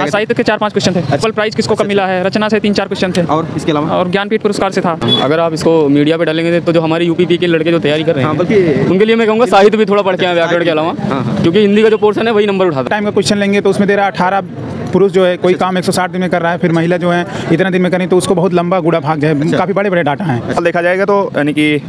थे? साहित्य के 4-5 क्वेश्चन थे। नोबेल प्राइज किसको कब मिला है, रचना से 3-4 क्वेश्चन थे। और इसके अलावा और ज्ञानपीठ पुरस्कार से था। अगर आप इसको मीडिया पे डालेंगे तो जो हमारे यूपीपी के लड़के जो तैयारी कर रहे हैं, बल्कि उनके लिए मैं कहूँगा साहित्य भी थोड़ा पढ़ के आए व्याकरण के अलावा, क्योंकि हिंदी का जो पोर्शन है वही नंबर उठाता है। टाइम का क्वेश्चन लेंगे तो उसमें दे रहा 18 पुरुष जो है कोई काम 160 दिन में कर रहा है, फिर महिला जो है इतना दिन में करें तो उसको बहुत लंबा गुड़ा भाग जाए। काफ़ी बड़े बड़े डाटा हैं। देखा जाएगा तो यानी कि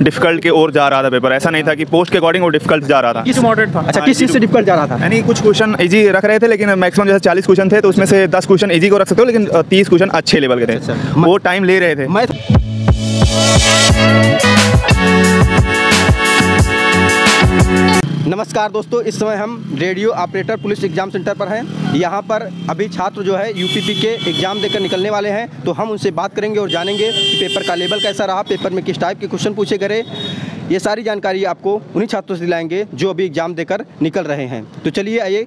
डिफिकल्ट की ओर जा रहा था पेपर, ऐसा नहीं था कि पोस्ट के अकॉर्डिंग वो डिफिकल्ट जा रहा था। किस मॉडरेट था? अच्छा, किस चीज़ से डिफिकल्ट जा रहा था? यानी कुछ क्वेश्चन इजी रख रहे थे, लेकिन मैक्सिमम जैसे 40 क्वेश्चन थे तो उसमें से 10 क्वेश्चन इजी को रख सकते हो, लेकिन 30 क्वेश्चन अच्छे लेवल के थे। वो टाइम ले रहे थे। नमस्कार दोस्तों, इस समय हम radio operator police exam centre पर हैं। यहाँ पर अभी छात्र जो है यूपीपी के एग्ज़ाम देकर निकलने वाले हैं, तो हम उनसे बात करेंगे और जानेंगे कि पेपर का लेवल कैसा रहा, पेपर में किस टाइप के क्वेश्चन पूछे गए। ये सारी जानकारी आपको उन्हीं छात्रों से दिलाएंगे जो अभी एग्ज़ाम देकर निकल रहे हैं। तो चलिए आइए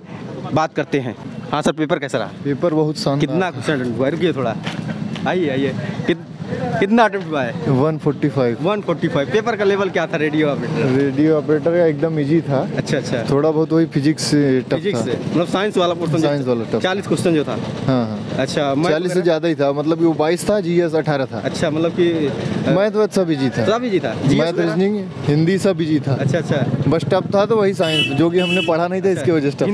बात करते हैं। हाँ सर, पेपर कैसा रहा? पेपर बहुत शानदार। कितना क्वेश्चन हुआ? रुकिए थोड़ा, आइए कितना अटेम्प्ट हुआ है? 145। पेपर का लेवल क्या था रेडियो ऑपरेटर का? एकदम इजी था। अच्छा। थोड़ा बहुत वही फिजिक्स से टफ था। मतलब साइंस वाला पोर्शन? साइंस वाला टफ। 40 क्वेश्चन जो था। हाँ। अच्छा, 40 से ज़्यादा ही था, मतलब वो 22 था, जीएस 18 था। अच्छा, मतलब कि मैथ सब इजी था। सब इजी था? मैथ, रीजनिंग, हिंदी सब इजी था। अच्छा। बस टफ था तो वही साइंस, जो कि हमने पढ़ा नहीं था, इसकी वजह से टफ।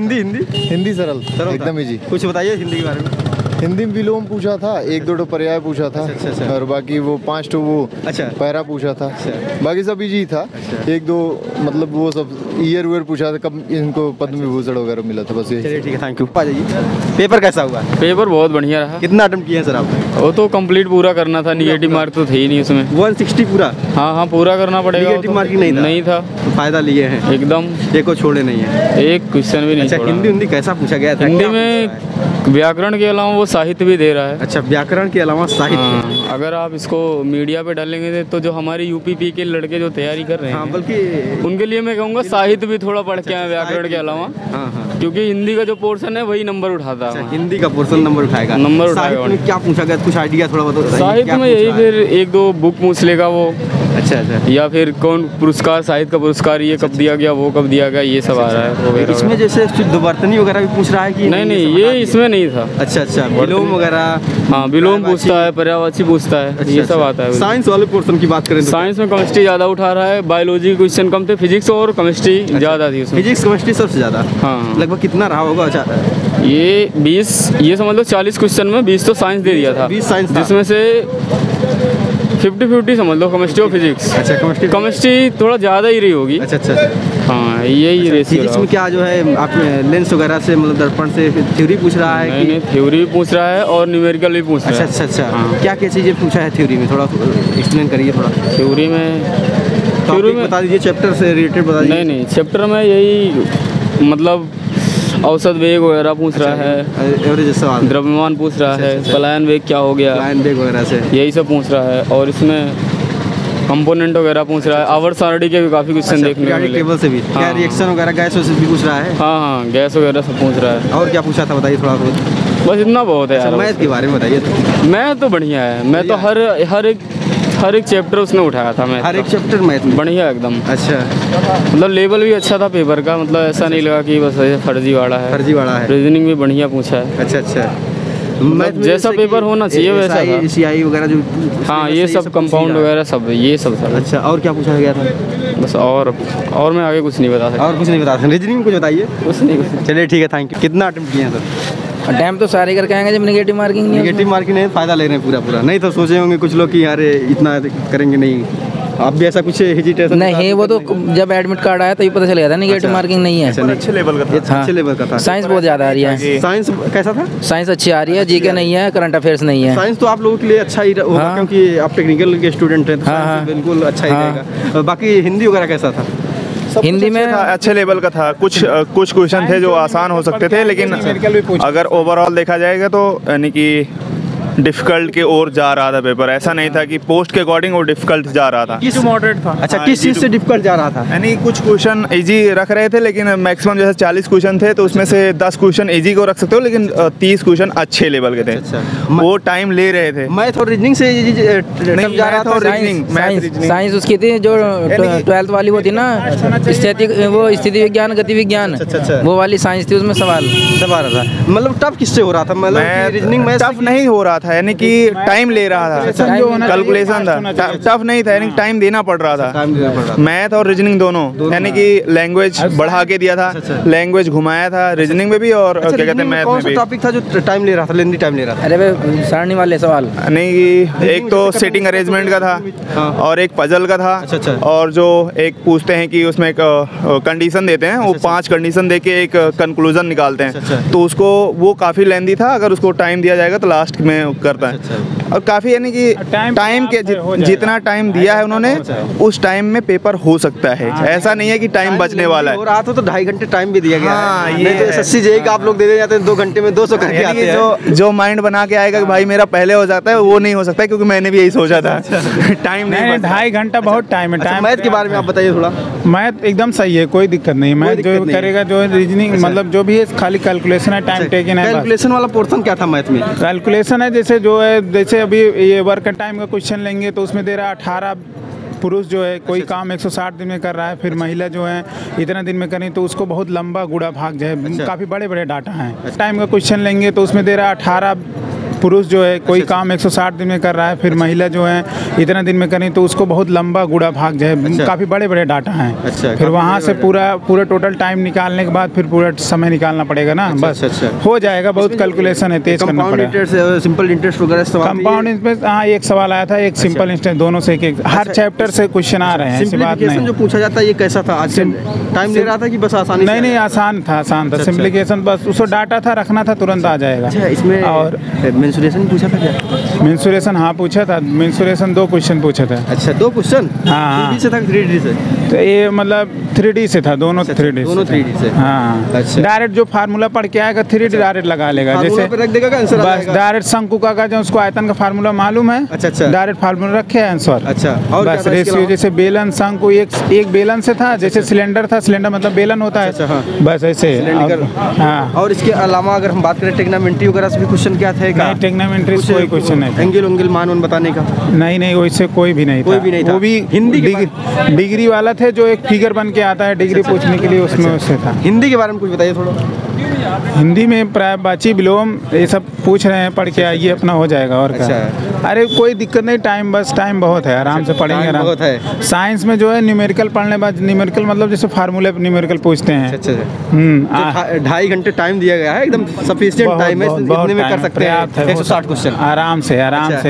हिंदी सरल एकदम इजी। कुछ बताइए हिंदी के बारे में। हिंदी में विलोम पूछा था, 1-2 पर्याय पूछा था। अच्छा। और बाकी वो 5 वो पैरा पूछा था। बाकी सब इजी था। 1-2 मतलब वो सब ईयर पूछा था, कब इनको पद्म विभूषण वगैरह मिला था, बस यही। चलिए ठीक है, थैंक यू। आ जाइए। पेपर कैसा हुआ? पेपर बहुत बढ़िया रहा। कितना अटेम्प्ट किए हैं सर आपने? वो तो कंप्लीट पूरा करना था, नेगेटिव मार्क तो थे ही नहीं उसमें। 160 पूरा? हाँ, पूरा करना पड़ेगा। नेगेटिव मार्किंग नहीं था? तो फायदा लिए हैं एकदम, एक को छोड़े नहीं है, एक क्वेश्चन भी नहीं छोड़ा। हिंदी कैसा पूछा गया था? हिंदी में व्याकरण के अलावा वो साहित्य भी दे रहा है। अच्छा, व्याकरण के अलावा साहित्य। अगर आप इसको मीडिया पे डालेंगे तो जो हमारे यूपीपी के लड़के जो तैयारी कर रहे हैं, बल्कि उनके लिए मैं कहूँगा साहित्य भी थोड़ा पढ़ के आए व्याकरण के अलावा, क्योंकि हिंदी का जो पोर्शन है वही नंबर उठाता है। हिंदी का पोर्शन नंबर उठाएगा। साहित्य में क्या पूछा गया? कुछ आइडिया थोड़ा बताओ। साहित्य में यही फिर 1-2 बुक पूछ लेगा वो। अच्छा। या फिर कौन पुरस्कार, साहित्य का पुरस्कार ये कब दिया गया, वो कब दिया गया, ये सब आ रहा है। इसमें जैसे शुद्ध वर्तनी वगैरह भी पूछ रहा है कि नहीं, ये इसमें नहीं था। अच्छा, विलोम वगैरह? हाँ, विलोम पूछता है, पर्यायवाची पूछता है, ये सब आता है। साइंस वाले पोर्शन की बात करें तो साइंस में केमिस्ट्री ज़्यादा उठा रहा है, बायोलॉजी के क्वेश्चन कम थे, फिजिक्स और केमिस्ट्री ज़्यादा थी उसमें। फिजिक्स केमिस्ट्री सबसे ज़्यादा? हाँ। लगभग कितना रहा होगा? अच्छा, ये 20, ये समझ लो 40 क्वेश्चन में 20 तो साइंस दे दिया था। 20 साइंस, जिसमें से 50-50 समझ लो केमिस्ट्री और फिजिक्स। अच्छा, केमिस्ट्री थोड़ा ज़्यादा ही रही होगी। अच्छा। हाँ, यही रेशियो। फिजिक्स में क्या जो है आप लेंस वगैरह से, मतलब दर्पण से थ्योरी पूछ रहा है? नहीं, थ्योरी भी पूछ रहा है और न्यूमेरिकल भी पूछ रहा है। अच्छा। क्या चीज़ें पूछा है थ्योरी में? थोड़ा एक्सप्लेन करिए थोड़ा। थ्योरी में बता दीजिए, चैप्टर से रिलेटेड बता दीजिए। नहीं, चैप्टर में यही मतलब औसत वेग वगैरह पूछ रहा है, एवरेज सवाल, द्रव्यमान पूछ रहा है, पलायन वेग क्या हो गया, पलायन वेग वगैरह से यही सब पूछ रहा है। और इसमें कंपोनेंट वगैरह पूछ रहा है, आवर्त सारणी के भी काफ़ी क्वेश्चन देखने को मिले। टेबल से भी क्या रिएक्शन वगैरह, गैस से भी पूछ रहा है? हाँ, गैस वगैरह सब पूछ रहा है। और क्या पूछा था बताइए थोड़ा बहुत। बस इतना बहुत है यार। मैथ के बारे में बताइए। मैथ तो बढ़िया है, मैं तो हर एक चैप्टर उसने उठाया था। मैं हर एक चैप्टर मैथ बढ़िया एकदम। अच्छा, मतलब लेवल भी अच्छा था पेपर का, मतलब ऐसा नहीं लगा कि बस फर्जीवाड़ा है। रीजनिंग भी बढ़िया पूछा है। अच्छा। मतलब जैसा पेपर होना चाहिए वैसा था। CI वगैरह जो, हाँ, ये सब कंपाउंड वगैरह सब, ये सब था। अच्छा, और क्या पूछा गया था? बस और मैं आगे कुछ नहीं बता सकता। और कुछ नहीं बता सकता? रीजनिंग कुछ बताइए। कुछ नहीं। चलिए ठीक है, थैंक यू। कितना अटेम्प्ट किए हैं सर? अटेम्प्ट तो सारे करके आएंगे, जब नेगेटिव मार्किंग नहीं, फ़ायदा ले रहे हैं पूरा। नहीं तो सोचे होंगे कुछ लोग कि यार इतना करेंगे नहीं। आप भी ऐसा कुछ हेजिटेशन? नहीं, वो तो जब एडमिट कार्ड आया तभी पता चल गया था नेगेटिव मार्किंग नहीं है। अच्छे लेवल का था। अच्छे लेवल का था। साइंस बहुत ज़्यादा आ रही है। साइंस कैसा था? साइंस अच्छी आ रही है, जीके नहीं है, करंट अफेयर्स नहीं है। साइंस तो आप लोगों के लिए अच्छा ही होगा, क्योंकि आप टेक्निकल के स्टूडेंट हैं, तो बिल्कुल अच्छा ही रहेगा। बाकी हिंदी वगैरह कैसा था? हिंदी में अच्छे लेवल का था। कुछ क्वेश्चन थे जो आसान हो सकते थे, लेकिन अगर ओवरऑल देखा जाएगा तो यानी कि डिफ़िकल्ट के ओर जा रहा था पेपर, ऐसा नहीं था कि पोस्ट के अकॉर्डिंग वो डिफ़िकल्ट जा रहा था। किस मॉडरेट था? अच्छा, किस चीज़ से डिफिकल्ट जा रहा था? यानी कुछ क्वेश्चन इजी रख रहे थे, लेकिन मैक्सिमम जैसे 40 क्वेश्चन थे तो उसमें से 10 क्वेश्चन इजी को रख सकते हो, लेकिन 30 क्वेश्चन अच्छे लेवल के थे। वो टाइम ले रहे थे। मैथ और रीजनिंग से जा रहा था। साइंस उसकी थी जो 12th वाली वो थी ना, स्थिति विज्ञान गति विज्ञान, वो वाली साइंस थी, उसमें सवाल था। मतलब टफ किससे हो रहा था? मतलब रीजनिंग में टफ नहीं हो रहा था, यानी कि टाइम ले रहा था, कैलकुलेशन था, टफ नहीं था, यानी टाइम देना पड़ रहा था। मैथ और रीजनिंग दोनों, यानी कि लैंग्वेज बढ़ा के दिया था, लैंग्वेज घुमाया था रीजनिंग में भी और क्या कहते हैं मैथ में भी। टॉपिक था जो टाइम ले रहा था, लेंदी टाइम ले रहा था? अरे सारणी वाले सवाल नहीं, एक तो सेटिंग अरेंजमेंट का था और एक पजल का था, और जो एक पूछते हैं कि उसमें एक कंडीशन देते हैं, वो 5 कंडीशन दे के एक कंक्लूजन निकालते हैं, तो उसको वो काफ़ी लेंदी था। अगर उसको टाइम दिया जाएगा तो लास्ट में करता है, और काफ़ी यानी कि टाइम के जितना टाइम दिया है उन्होंने उस टाइम में पेपर हो सकता है, ऐसा नहीं है कि टाइम बचने वाला है। हो रहा था तो 2.5 घंटे टाइम भी दिया गया है। ये तो SSC JEE का आप लोग दे जाते हैं 2 घंटे में 200 करके आते हैं। जो माइंड बना के आएगा कि भाई मेरा पहले हो जाता है, वो नहीं हो सकता, क्योंकि मैंने भी यही सोचा था। टाइम नहीं, 2.5 घंटा बहुत टाइम है। टाइम मैथ के बारे में आप बताइए थोड़ा। मैथ एकदम सही है, कोई दिक्कत नहीं। मैथ जो करेगा, जो रीजनिंग मतलब जो भी है, खाली कैलकुलेशन है, टाइम टेकन है। कैलकुलेशन वाला पोर्शन क्या था मैथ में? कैलकुलेशन है जैसे जो है, जैसे अभी ये वर्क टाइम का क्वेश्चन लेंगे तो उसमें दे रहा 18 पुरुष जो है कोई काम 160 दिन में कर रहा है, फिर महिला जो है इतना दिन में करें, तो उसको बहुत लंबा गुड़ा भाग जो है, काफ़ी बड़े बड़े डाटा हैं। टाइम का क्वेश्चन लेंगे तो उसमें दे रहा 18 पुरुष जो है कोई काम 160 दिन में कर रहा है, फिर महिला जो है इतना दिन में करें, तो उसको बहुत लंबा गुड़ा भाग जो है, काफ़ी बड़े बड़े डाटा हैं। फिर वहाँ से पूरा टोटल टाइम निकालने के बाद फिर पूरा समय निकालना पड़ेगा ना, बस हो जाएगा। बहुत कैलकुलेशन है, तेज करना पड़ेगा। सिंपल इंटरेस्ट वगैरह कंपाउंड इंटरेस्ट, हाँ एक सवाल आया था, एक सिंपल इंटरेस्ट, दोनों से एक हर चैप्टर से क्वेश्चन आ रहे हैं, ऐसी बात नहीं। जो पूछा जाता है ये कैसा था? आज टाइम ले रहा था कि बस आसानी? नहीं, आसान था। सिंप्लीकेशन बस उसको डाटा था, रखना था, तुरंत आ जाएगा। इसमें और मेंसुरेशन पूछा था क्या? मेंसुरेशन हाँ पूछा था। मेंसुरेशन 2 क्वेश्चन पूछा था। अच्छा, 2 क्वेश्चन? हाँ, 3D से था 3D से? तो ये मतलब 3D से था, दोनों 3D से। हाँ, डायरेक्ट जो फार्मूला पढ़ के आएगा 3D डायरेक्ट लगा लेगा, जैसे रख देगा आंसर, बस डायरेक्ट शंकु का जो उसको आयतन का फार्मूला मालूम है, डायरेक्ट फार्मूला रखे आंसर। अच्छा, और बस रेशियो जैसे बेलन शंकु, एक बेलन से था, जैसे सिलेंडर था, सिलेंडर मतलब बेलन होता है, बस ऐसे। हाँ, और इसके अलावा अगर हम बात करें टेक्नामेंट्री वगैरह से भी क्वेश्चन क्या थे? टेक्नामेंट्री से कोई क्वेश्चन नहीं, एंगल मान बताने का नहीं, वैसे कोई भी नहीं था। वो भी हिंदी डिग्री वाला थे, जो एक फिगर बन के आता है डिग्री पूछने के लिए, उसमें उससे था। हिंदी के बारे में कुछ बताइए थोड़ा। हिंदी में प्राय बाची विलोम ये सब पूछ रहे हैं, पढ़ के आइए, अपना हो जाएगा। और क्या, अरे कोई दिक्कत नहीं, टाइम बहुत है, आराम से पढ़ेंगे, आराम है। साइंस में जो है न्यूमेरिकल पढ़ने बाद, न्यूमेरिकल मतलब जैसे फार्मूले न्यूमेरिकल पूछते हैं। 2.5 घंटे टाइम दिया गया है, एकदम सफिशिएंट टाइम है, इतने में कर सकते हैं 160 क्वेश्चन आराम से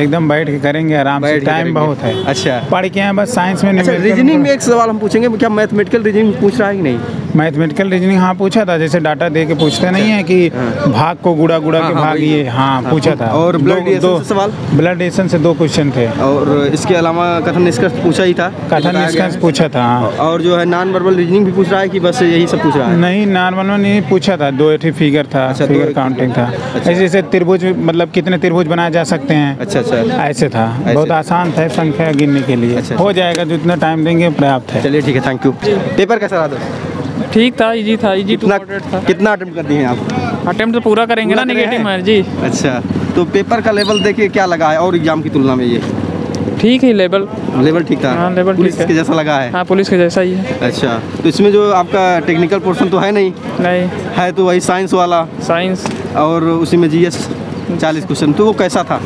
एकदम बैठ के करेंगे, आराम से, टाइम बहुत है। अच्छा, पढ़ के हैं बस। साइंस में रीजनिंग में एक सवाल हम पूछेंगे, क्या मैथमेटिकल रीजनिंग पूछ रहा है कि नहीं? मैथमेटिकल रीजनिंग हाँ पूछा था, जैसे डाटा दे के पूछते नहीं है कि भाग को गुड़ा के भाग, ये हाँ पूछा था। और ब्लड सवाल, ब्लड एडिशन से 2 क्वेश्चन थे। और इसके अलावा कथन निष्कर्ष पूछा ही था, कथन निष्कर्ष पूछा था। और जो है नॉन वर्बल रीजनिंग भी पूछ रहा है कि बस यही सब पूछ रहा है? नहीं, नॉन वर्बल नहीं पूछा था, 2 फिगर था, फिगर काउंटिंग था। जैसे त्रिभुज मतलब कितने त्रिभुज बनाए जा सकते हैं, अच्छा ऐसे था। बहुत आसान था संख्या गिनने के लिए, हो जाएगा, जितना टाइम देंगे पर्याप्त है। चलिए ठीक है, थैंक यू। पेपर कैसा रहा? ठीक था, इजी था, इजी टू मॉडरेट था। कितना अटेम्प्ट करती हैं आप? अटेम्प्ट तो पूरा करेंगे ना, नेगेटिव में जी। अच्छा, तो पेपर का लेवल देखिए क्या लगा है और एग्जाम की तुलना में? ये ठीक है, लेवल ठीक था। हाँ, लेवल पुलिस के जैसा लगा है? हाँ, पुलिस के जैसा ही है। अच्छा, तो इसमें जो आपका टेक्निकल पोर्शन तो है नहीं है, तो वही साइंस वाला, साइंस, और उसी में GS 40 क्वेश्चन, तो वो कैसा था?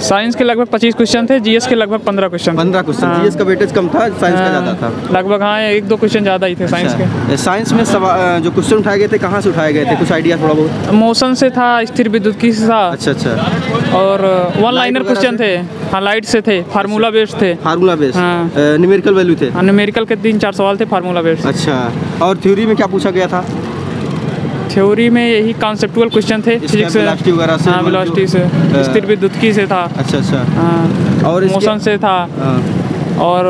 साइंस के लगभग 25 क्वेश्चन थे, जीएस के लगभग 15 क्वेश्चन। 15 क्वेश्चन। हाँ। जीएस का वेटेज कम था, साइंस का ज़्यादा था लगभग। हाँ, 1-2 क्वेश्चन ज़्यादा ही थे साइंस के। साइंस में जो क्वेश्चन उठाए गए थे कहाँ से उठाए गए थे, कुछ आइडिया थोड़ा बहुत? मोशन से था, स्थिर विद्युत से था। अच्छा। और 1 लाइनर क्वेश्चन थे। हाँ, लाइट से थे, फार्मूला बेस्ड थे। Formula based. हाँ, न्यूमेरिकल वैल्यू थे। हाँ, न्यूमेरिकल के 3-4 सवाल थे फार्मूला बेस्ड। अच्छा, और थ्योरी में क्या पूछा गया था? थ्योरी में यही कॉन्सेप्चुअल क्वेश्चन थे, फिजिक्स से, हाँ, वेलोसिटी से, स्थिर विद्युत से था। अच्छा। हाँ, और मोशन से था। और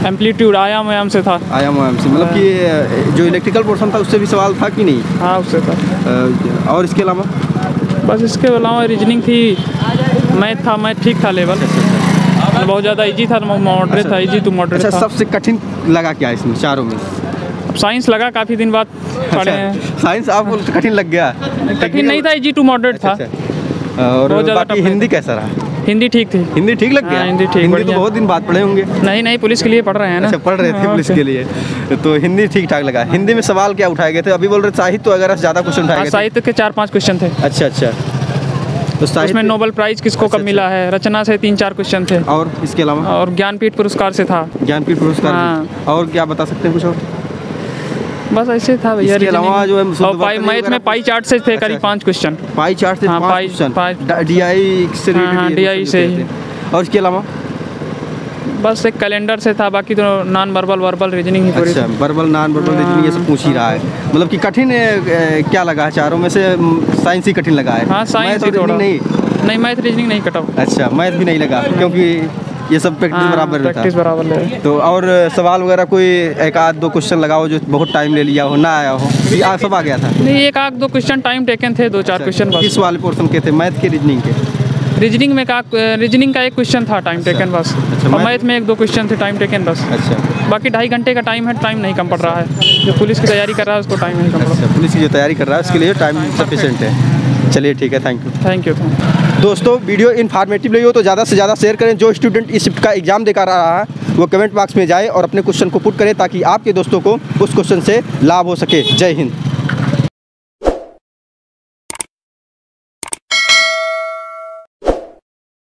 एम्पलीट्यूड आयाम से था। आयाम से मतलब कि जो इलेक्ट्रिकल पोर्शन था उससे भी सवाल था कि नहीं? हाँ, उससे था। और इसके अलावा बस इसके अलावा रीजनिंग थी, मैथ था, मैथ ठीक था लेवल, बहुत ज़्यादा इजी था, मॉडरेट था, इजी टू मॉडरेट था। सबसे कठिन लगा क्या इसमें चारों में? साइंस लगा, काफ़ी दिन बाद पढ़े हैं। साइंस आपको कठिन लग गया? कठिन नहीं था, इजी टू मॉडरेट था। और बाकी हिंदी कैसा रहा? हिंदी ठीक थी। हिंदी ठीक लग गया? हिंदी ठीक। हिंदी तो बहुत दिन बाद पढ़े होंगे? नहीं, पुलिस के लिए पढ़ रहे हैं ना। अच्छा, पढ़ रहे थे पुलिस के लिए, तो हिंदी ठीक ठाक लगा। हिंदी में सवाल क्या उठाए गए थे? अभी बोल रहे साहित्य वगैरह ज़्यादा क्वेश्चन उठाए गए थे। साहित्य के 4-5 क्वेश्चन थे। अच्छा, तो उसमें नोबेल प्राइज किसको कब मिला है, रचना से 3-4 क्वेश्चन थे। और इसके अलावा? और ज्ञानपीठ पुरस्कार से था। ज्ञानपीठ पुरस्कार। और क्या बता सकते हैं कुछ और? बस ऐसे था भैया। इसके अलावा जो है मैथ में पाई चार्ट से थे करीब 5 क्वेश्चन। पाई चार्ट से 5 क्वेश्चन, DI से ही। और इसके अलावा बस एक कैलेंडर से था, बाकी तो नॉन वर्बल रीजनिंग ही पूरी। अच्छा, वर्बल नॉन वर्बल रीजनिंग ये सब पूछ ही रहा है। मतलब कि कठिन क्या लगा है चारों में से? साइंस ही कठिन लगा है? हाँ, साइंस ही थोड़ा। नहीं, मैथ रीजनिंग नहीं कटा। अच्छा, मैथ भी नहीं लगा क्योंकि ये सब प्रैक्टिस बराबर रहता है। प्रैक्टिस बराबर है। तो और सवाल वगैरह कोई 1-2 क्वेश्चन लगाओ जो बहुत टाइम ले लिया हो, ना आया हो? सब आ गया था? नहीं, 1-2 क्वेश्चन टाइम टेकन थे, 2-4 क्वेश्चन बस। किस वाले पोर्शन के थे? मैथ के, रीजनिंग के? रीजनिंग में रीजनिंग का 1 क्वेश्चन था टाइम टेकन बस। और मैथ में 1-2 क्वेश्चन थे टाइम टेकन बस। अच्छा, बाकी 2.5 घंटे का टाइम है, टाइम नहीं कम पड़ रहा है। जो पुलिस की तैयारी कर रहा है उसको टाइम नहीं कम पड़ रहा है। पुलिस की जो तैयारी कर रहा है उसके लिए टाइम सफिशिएंट है। चलिए ठीक है, थैंक यू। दोस्तों, वीडियो इन्फॉर्मेटिव लगी हो तो ज़्यादा से ज़्यादा शेयर करें। जो स्टूडेंट इस शिफ्ट का एग्जाम देकर आ रहा है वो कमेंट बॉक्स में जाए और अपने क्वेश्चन को पुट करें ताकि आपके दोस्तों को उस क्वेश्चन से लाभ हो सके। जय हिंद।